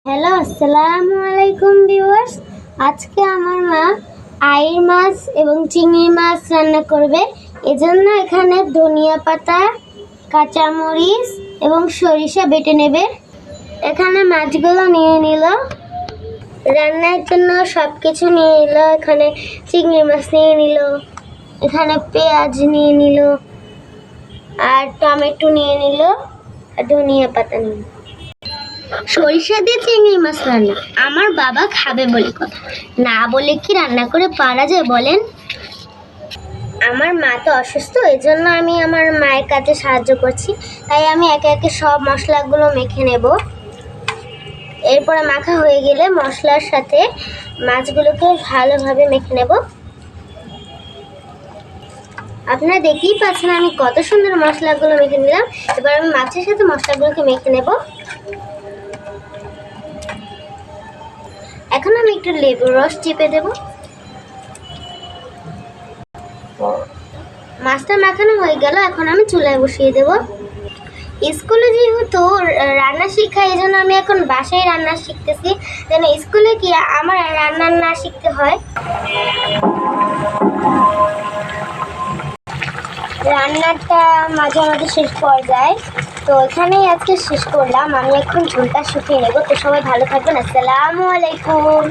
Hello, আসসালামু আলাইকুম viewers. আজকে আমার মা আইড় মাছ এবং চিংড়ি মাছ রান্না করবে। এজন্য এখানে ধনিয়া পাতা, কাঁচামরিচ এবং সরিষা বেটে নেবে। এখানে মাছগুলো নিয়ে নিল, রান্নার জন্য সব কিছু নিয়ে নিল। এখানে চিংড়ি মাছ নিয়ে নিল, এখানে পেঁয়াজ নিয়ে নিল, আর টমেটো নিয়ে নিল, আর ধনিয়া পাতা নিল। সরিষা দিয়ে চিংড়ি মাছ রান্না আমার বাবা খাবে বলে কথা, না বলে কি রান্না করে পারা যায় বলেন? আমার মা তো অসুস্থ, এই জন্য আমি আমার মায়ের কাজে সাহায্য করছি। তাই আমি একে একে সব মশলাগুলো মেখে নেব। এরপরে মাখা হয়ে গেলে মশলার সাথে মাছগুলোকে ভালোভাবে মেখে নেব। আপনারা দেখতেই পাচ্ছেন আমি কত সুন্দর মশলাগুলো মেখে নিলাম। এবার আমি মাছের সাথে মশলাগুলোকে মেখে নেব। এখন আমি একটু লেবুর রস চিপে দেব। মাছটা মাখানো হয়ে গেল, এখন আমি চুলায় বসিয়ে দেব। স্কুলে যেহেতু রান্না শেখায়, এই জন্য আমি এখন বাসায় রান্না শিখতেছি, যেন স্কুলে কি আমার রান্না না শিখতে হয়। রান্নাটা মাঝে মাঝে শেষ পর্যায়ে, তো এখানেই আজকে শেষ করলাম। আমি এখন ঝোলটা শুকিয়ে নেব। তো সবাই ভালো থাকবেন। আসসালামু আলাইকুম।